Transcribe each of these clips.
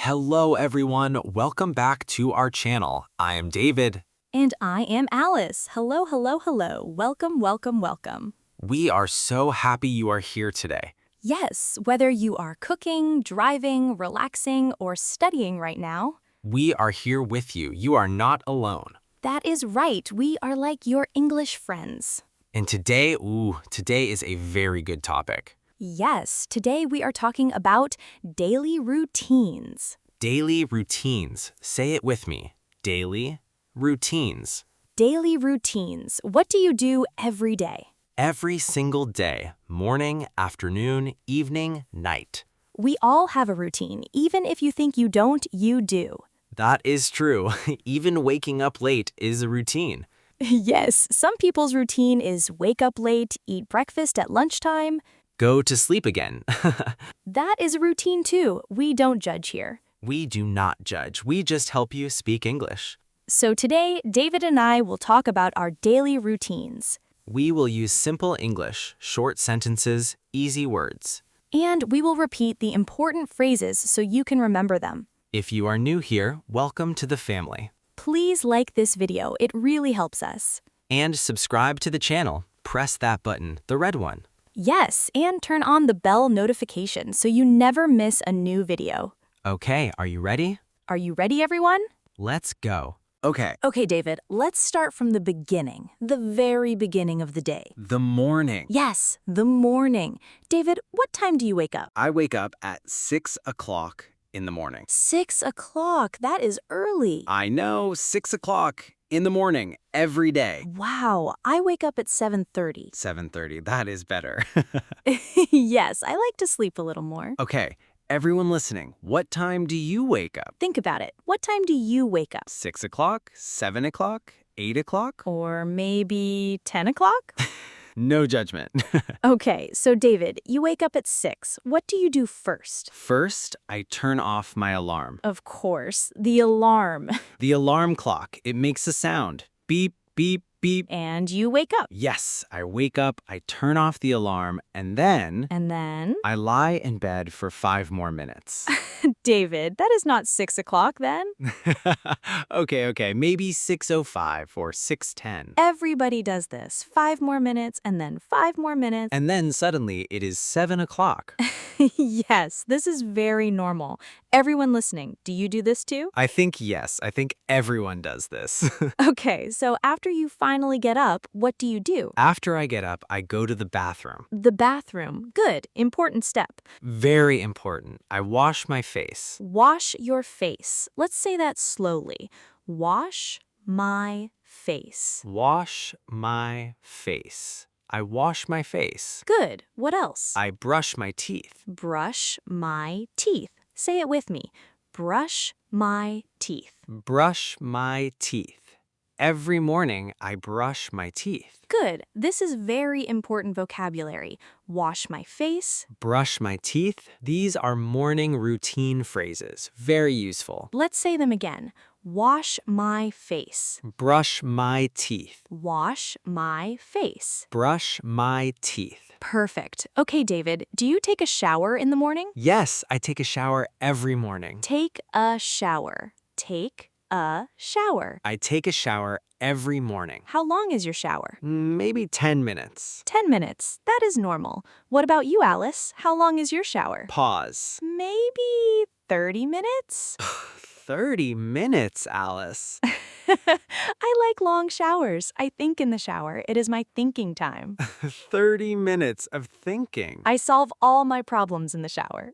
Hello, everyone. Welcome back to our channel. I am David. And I am Alice. Hello, hello, hello. Welcome, welcome, welcome. We are so happy you are here today. Yes, whether you are cooking, driving, relaxing, or studying right now, We are here with you. You are not alone. that is right. We are like your English friends. And today is a very good topic. Yes, today we are talking about daily routines. Daily routines. Say it with me. Daily routines. Daily routines. What do you do every day? Every single day, morning, afternoon, evening, night. We all have a routine. Even if you think you don't, you do. That is true. Even waking up late is a routine. Yes, some people's routine is wake up late, eat breakfast at lunchtime. Go to sleep again. That is a routine too. We don't judge here. We do not judge. We just help you speak English. So today, David and I will talk about our daily routines. We will use simple English, short sentences, easy words. And we will repeat the important phrases so you can remember them. If you are new here, welcome to the family. Please like this video. It really helps us. And subscribe to the channel. Press that button, the red one. Yes, and turn on the bell notification so you never miss a new video. Okay, are you ready? Are you ready, everyone? Let's go. Okay. Okay, David, let's start from the beginning, the very beginning of the day. The morning. Yes, the morning. David, what time do you wake up? I wake up at 6 o'clock in the morning. 6 o'clock. That is early. I know, 6 o'clock in the morning every day. Wow, I wake up at 7:30. 7:30, that is better. Yes, I like to sleep a little more. Okay, everyone listening, what time do you wake up? Think about it. What time do you wake up? 6 o'clock, 7 o'clock, 8 o'clock? Or maybe 10 o'clock? No judgment. Okay, so David, you wake up at 6. What do you do first? First, I turn off my alarm. Of course, the alarm. The alarm clock, it makes a sound. Beep, beep, beep. And you wake up. Yes, I wake up, I turn off the alarm, and then And then? I lie in bed for 5 more minutes. David, that is not 6 o'clock then. Okay, maybe 6:05 or 6:10. Everybody does this. 5 more minutes and then 5 more minutes. And then suddenly it is 7 o'clock. Yes, this is very normal. Everyone listening, do you do this too? I think yes, I think everyone does this. Okay, so after you finally get up, what do you do? After I get up, I go to the bathroom. The bathroom. Good, important step. Very important. I wash my face. Wash your face. Let's say that slowly. Wash my face. Wash my face. I wash my face. Good. What else? I brush my teeth. Brush my teeth. Say it with me. Brush my teeth. Brush my teeth. Every morning, I brush my teeth. Good. This is very important vocabulary. Wash my face. Brush my teeth. These are morning routine phrases. Very useful. Let's say them again. Wash my face. Brush my teeth. Wash my face. Brush my teeth. Perfect. Okay, David, do you take a shower in the morning? Yes, I take a shower every morning. Take a shower. Take a shower. I take a shower every morning. How long is your shower? Maybe 10 minutes. 10 minutes. That is normal. What about you, Alice? How long is your shower? Pause. Maybe 30 minutes? 30 minutes, Alice. I like long showers. I think in the shower. It is my thinking time. 30 minutes of thinking. I solve all my problems in the shower.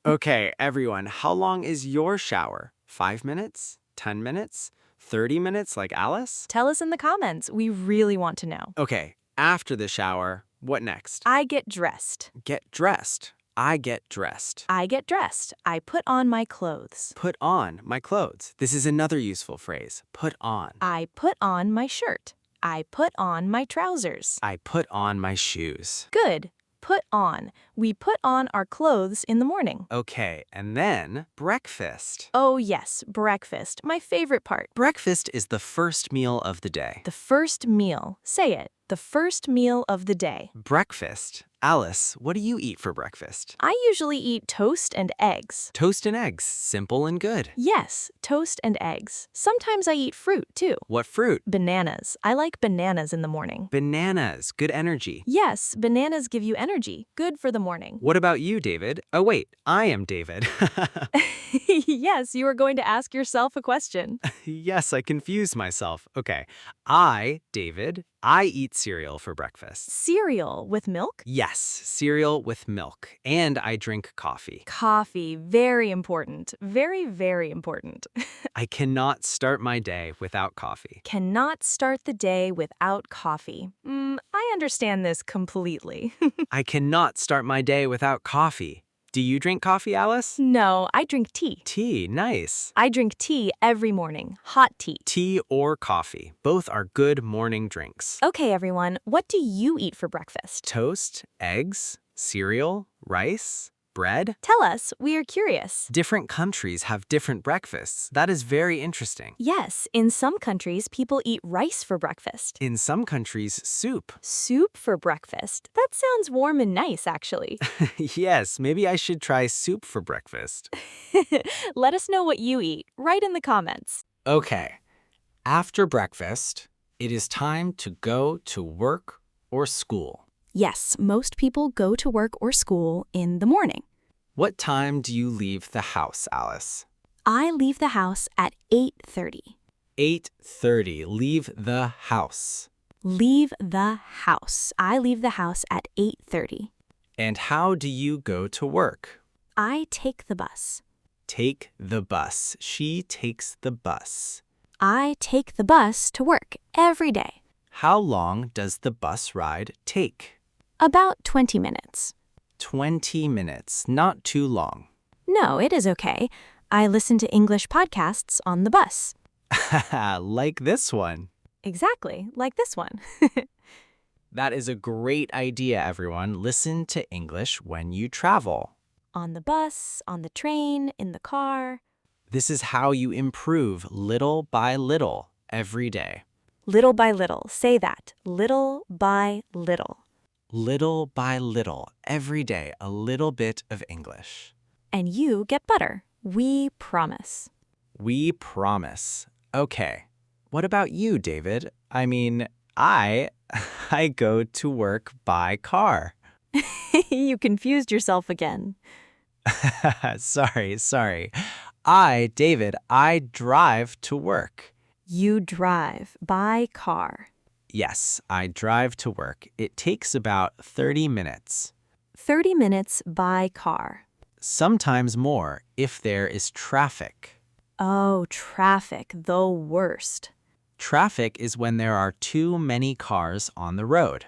Okay, everyone, how long is your shower? 5 minutes? 10 minutes? 30 minutes like Alice? Tell us in the comments. We really want to know. Okay, after the shower, what next? I get dressed. Get dressed. I get dressed. I get dressed. I put on my clothes. Put on my clothes. This is another useful phrase. Put on. I put on my shirt. I put on my trousers. I put on my shoes. Good. Put on. We put on our clothes in the morning. Okay, and then breakfast. Oh yes, breakfast. My favorite part. Breakfast is the first meal of the day. The first meal. Say it. The first meal of the day. Breakfast. Alice, what do you eat for breakfast? I usually eat toast and eggs. Toast and eggs, simple and good. Yes, toast and eggs. Sometimes I eat fruit, too. What fruit? Bananas. I like bananas in the morning. Bananas, good energy. Yes, bananas give you energy. Good for the morning. What about you, David? Oh, wait, I am David. Yes, you are going to ask yourself a question. Yes, I confused myself. Okay. David, I eat cereal for breakfast. Cereal with milk? Yes, cereal with milk. And I drink coffee. Coffee. Very important. Very, very important. I cannot start my day without coffee. Cannot start the day without coffee. I understand this completely. I cannot start my day without coffee. Do you drink coffee, Alice? No, I drink tea. Tea, nice. I drink tea every morning. Hot tea. Tea or coffee, both are good morning drinks. Okay, everyone, what do you eat for breakfast? Toast, eggs, cereal, rice, bread. Tell us, we are curious. Different countries have different breakfasts. That is very interesting. Yes, in some countries, people eat rice for breakfast. In some countries, soup. Soup for breakfast? That sounds warm and nice, actually. Yes, maybe I should try soup for breakfast. Let us know what you eat. Write in the comments. Okay. After breakfast, it is time to go to work or school. Yes, most people go to work or school in the morning. What time do you leave the house, Alice? I leave the house at 8:30. 8:30. Leave the house. Leave the house. I leave the house at 8:30. And how do you go to work? I take the bus. Take the bus. She takes the bus. I take the bus to work every day. How long does the bus ride take? About 20 minutes. 20 minutes. Not too long. No, it is okay. I listen to English podcasts on the bus. Like this one. Exactly, like this one. That is a great idea, everyone. Listen to English when you travel. On the bus, on the train, in the car. This is how you improve little by little every day. Little by little. Say that. Little by little. Little by little, every day, a little bit of English. And you get better. We promise. We promise. Okay. What about you, David? I go to work by car. You confused yourself again. Sorry. David, I drive to work. You drive by car. Yes, I drive to work. It takes about 30 minutes. 30 minutes by car. Sometimes more if there is traffic. Oh, traffic, the worst. Traffic is when there are too many cars on the road.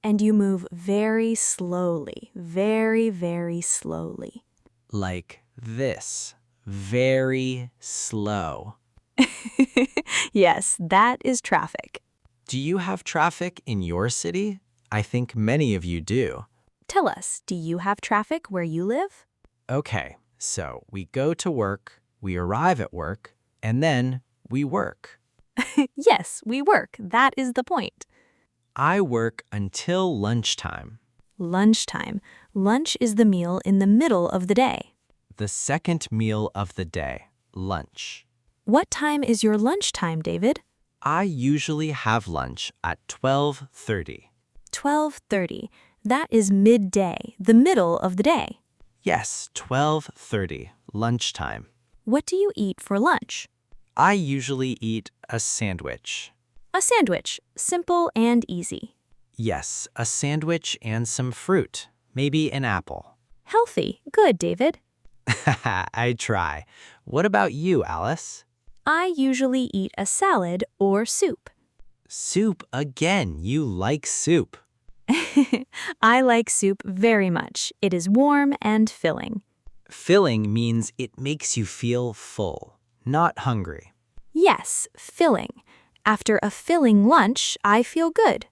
And you move very slowly, very, very slowly. Like this. Very slow. Yes, that is traffic. Do you have traffic in your city? I think many of you do. Tell us, do you have traffic where you live? Okay, so we go to work, we arrive at work, and then we work. Yes, we work. That is the point. I work until lunchtime. Lunchtime. Lunch is the meal in the middle of the day. The second meal of the day, lunch. What time is your lunchtime, David? I usually have lunch at 12:30. 12:30. That is midday, the middle of the day. Yes, 12:30, lunchtime. What do you eat for lunch? I usually eat a sandwich. A sandwich. Simple and easy. Yes, a sandwich and some fruit, maybe an apple. Healthy. Good, David. I try. What about you, Alice? I usually eat a salad or soup. Soup again. You like soup. I like soup very much. It is warm and filling. Filling means it makes you feel full, not hungry. Yes, filling. After a filling lunch, I feel good.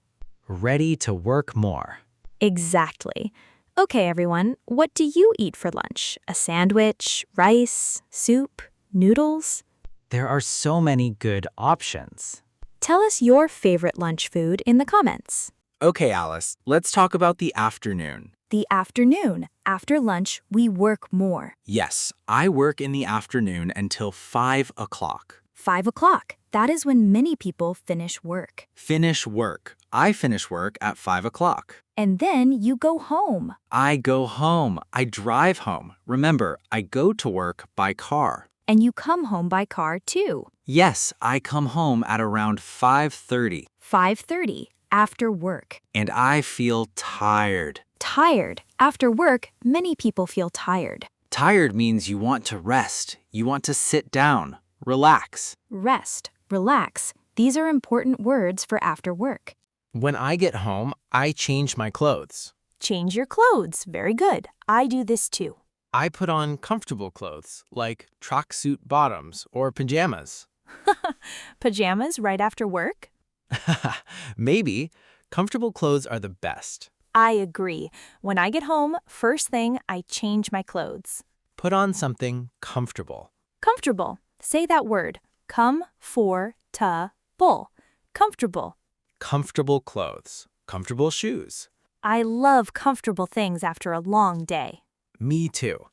Ready to work more. Exactly. Okay, everyone, what do you eat for lunch? A sandwich, rice, soup, noodles? There are so many good options. Tell us your favorite lunch food in the comments. Okay, Alice, let's talk about the afternoon. The afternoon. After lunch, we work more. Yes, I work in the afternoon until 5 o'clock. 5 o'clock. That is when many people finish work. Finish work. I finish work at 5 o'clock. And then you go home. I go home. I drive home. Remember, I go to work by car. And you come home by car too. Yes, I come home at around 5:30. 5:30. After work. And I feel tired. Tired. After work, many people feel tired. Tired means you want to rest. You want to sit down. Relax. Rest. Relax. These are important words for after work. When I get home, I change my clothes. Change your clothes. Very good. I do this too. I put on comfortable clothes, like tracksuit bottoms or pajamas. Pajamas right after work? Maybe. Comfortable clothes are the best. I agree. When I get home, first thing, I change my clothes. Put on something comfortable. Comfortable. Say that word. Comfortable. Comfortable. Comfortable clothes. Comfortable shoes. I love comfortable things after a long day. Me too.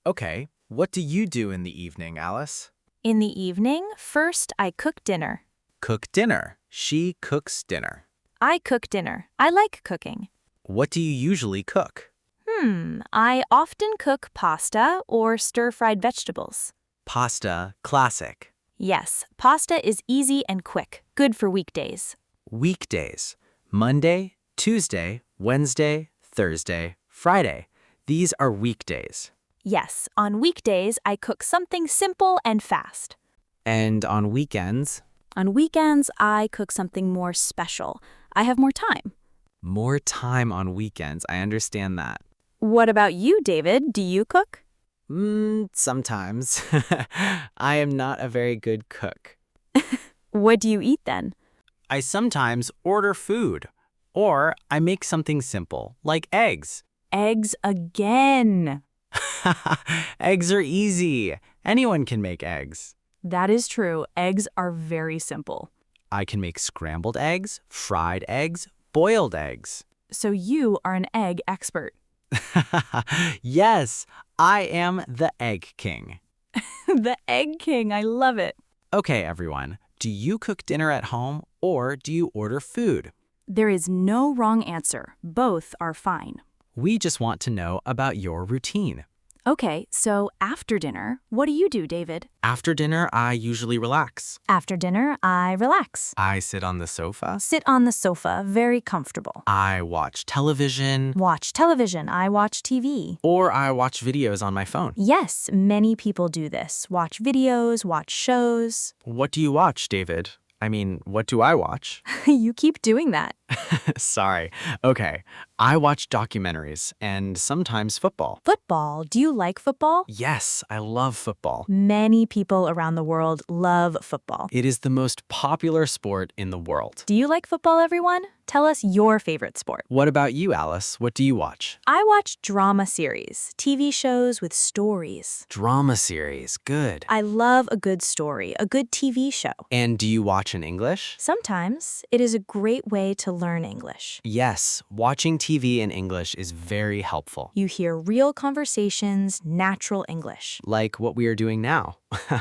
Okay, what do you do in the evening, Alice? In the evening, first I cook dinner. Cook dinner. She cooks dinner. I cook dinner. I like cooking. What do you usually cook? I often cook pasta or stir-fried vegetables. Pasta, classic. Yes, pasta is easy and quick, good for weekdays. Weekdays. Monday, Tuesday, Wednesday, Thursday, Friday. These are weekdays. Yes, on weekdays I cook something simple and fast. And on weekends, On weekends I cook something more special. I have more time. more time on weekends. I understand that. What about you, David? Do you cook? Sometimes. I am not a very good cook. What do you eat then? I sometimes order food. Or I make something simple, like eggs. Eggs again. Eggs are easy. Anyone can make eggs. That is true. Eggs are very simple. I can make scrambled eggs, fried eggs, boiled eggs. So you are an egg expert. Yes, I am the Egg King. The Egg King, I love it. Okay, everyone. Do you cook dinner at home or do you order food? There is no wrong answer. Both are fine. We just want to know about your routine. Okay, so after dinner, what do you do, David? After dinner, I usually relax. After dinner, I relax. I sit on the sofa. Sit on the sofa, very comfortable. I watch television. Watch television. I watch TV. Or I watch videos on my phone. Yes, many people do this. Watch videos, watch shows. What do you watch, David? I mean, what do I watch? You keep doing that. Sorry. Okay. I watch documentaries and sometimes football. Football. Do you like football? Yes, I love football. Many people around the world love football. It is the most popular sport in the world. Do you like football, everyone? Tell us your favorite sport. What about you, Alice? What do you watch? I watch drama series, TV shows with stories. Drama series. Good. I love a good story, a good TV show. And do you watch in English? Sometimes it is a great way to learn English. Yes, watching TV in English is very helpful. You hear real conversations, natural English. Like what we are doing now.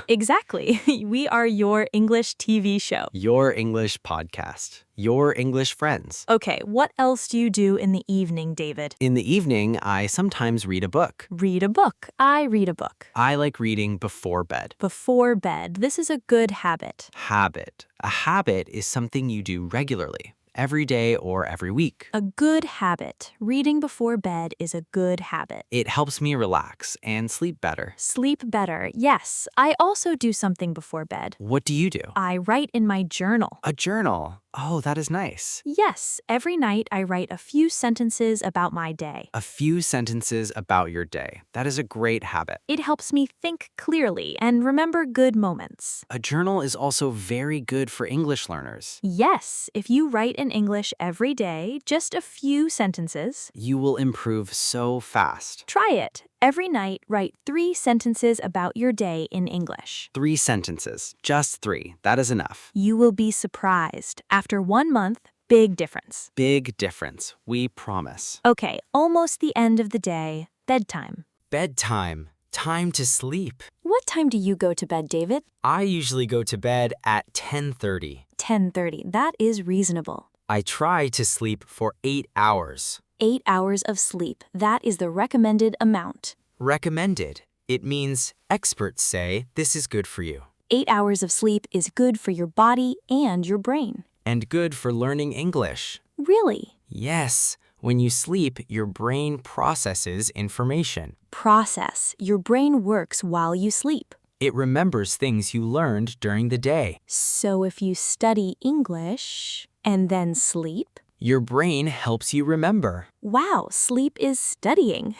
Exactly. We are your English TV show. Your English podcast. Your English friends. Okay, what else do you do in the evening, David? In the evening, I sometimes read a book. Read a book. I read a book. I like reading before bed. Before bed. This is a good habit. Habit. A habit is something you do regularly, every day or every week. A good habit. Reading before bed is a good habit. It helps me relax and sleep better. Sleep better. Yes, I also do something before bed. What do you do? I write in my journal. A journal. Oh, that is nice. Yes, every night I write a few sentences about my day. A few sentences about your day. That is a great habit. It helps me think clearly and remember good moments. A journal is also very good for English learners. Yes, if you write in English every day, just a few sentences, You will improve so fast. try it. Every night, write 3 sentences about your day in English. 3 sentences. Just 3. That is enough. You will be surprised. After 1 month, Big difference. Big difference. We promise. Okay, almost the end of the day. Bedtime. Bedtime. Time to sleep. What time do you go to bed, David? I usually go to bed at 10:30. 10:30. That is reasonable. I try to sleep for 8 hours. 8 hours of sleep. That is the recommended amount. Recommended. It means experts say this is good for you. 8 hours of sleep is good for your body and your brain. And good for learning English. Really? Yes. When you sleep, your brain processes information. Process. Your brain works while you sleep. It remembers things you learned during the day. So if you study English and then sleep, Your brain helps you remember. wow, sleep is studying.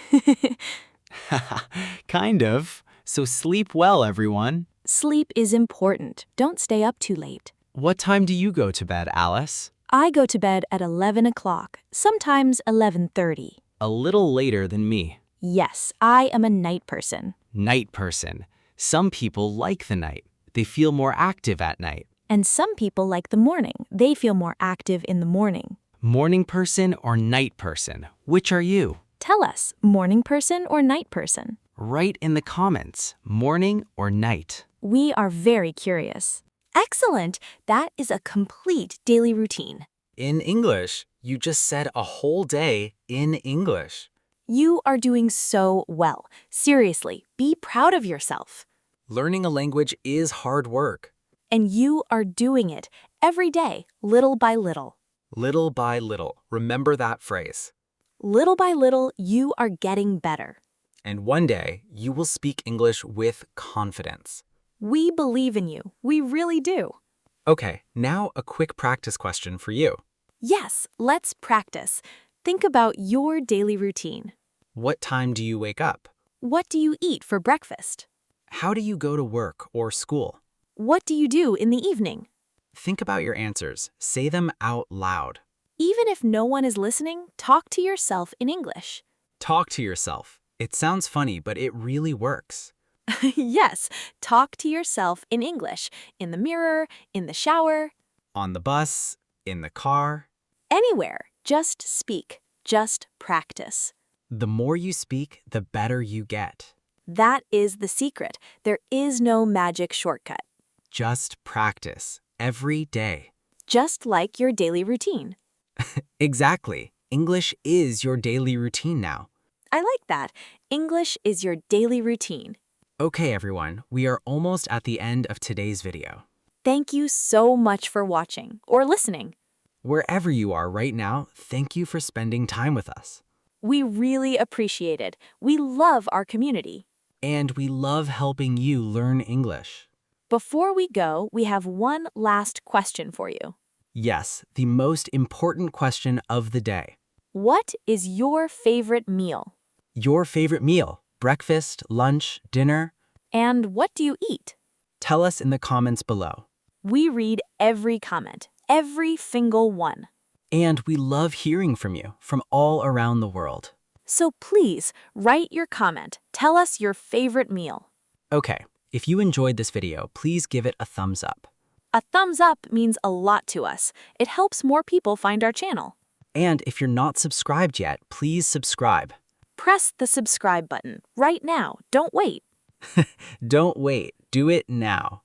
Kind of. So sleep well, everyone. Sleep is important. Don't stay up too late. What time do you go to bed, Alice? I go to bed at 11 o'clock, sometimes 11:30. A little later than me. Yes, I am a night person. Night person. Some people like the night. They feel more active at night. And some people like the morning. They feel more active in the morning. Morning person or night person? Which are you? Tell us, morning person or night person? Write in the comments, morning or night. We are very curious. Excellent! That is a complete daily routine. In English, you just said a whole day in English. You are doing so well. Seriously, be proud of yourself. Learning a language is hard work. And you are doing it every day, little by little. Little by little. Remember that phrase. Little by little, you are getting better. And one day, you will speak English with confidence. We believe in you. We really do. Okay, now a quick practice question for you. Yes, let's practice. Think about your daily routine. What time do you wake up? What do you eat for breakfast? How do you go to work or school? What do you do in the evening? Think about your answers. Say them out loud. Even if no one is listening, talk to yourself in English. Talk to yourself. It sounds funny, but it really works. Yes, talk to yourself in English, in the mirror, in the shower, On the bus, in the car. anywhere. Just speak. Just practice. The more you speak, the better you get. That is the secret. There is no magic shortcut. Just practice every day. Just like your daily routine. Exactly. English is your daily routine now. I like that. English is your daily routine. Okay, everyone, we are almost at the end of today's video. Thank you so much for watching or listening. Wherever you are right now, thank you for spending time with us. We really appreciate it. We love our community. And we love helping you learn English. Before we go, we have one last question for you. Yes, the most important question of the day. What is your favorite meal? Your favorite meal, breakfast, lunch, dinner? And what do you eat? Tell us in the comments below. We read every comment, every single one. And we love hearing from you from all around the world. So please write your comment. Tell us your favorite meal. Okay, if you enjoyed this video, please give it a thumbs up. A thumbs up means a lot to us. It helps more people find our channel. And if you're not subscribed yet, please subscribe. Press the subscribe button right now. Don't wait. Don't wait, do it now.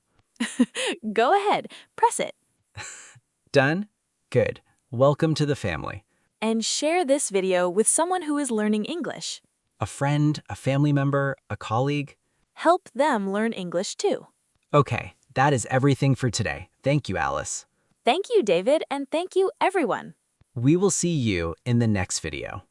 Go ahead, press it. Done? Good. Welcome to the family. And share this video with someone who is learning English. A friend, a family member, a colleague. Help them learn English too. Okay, that is everything for today. Thank you, Alice. Thank you, David, and thank you, everyone. We will see you in the next video.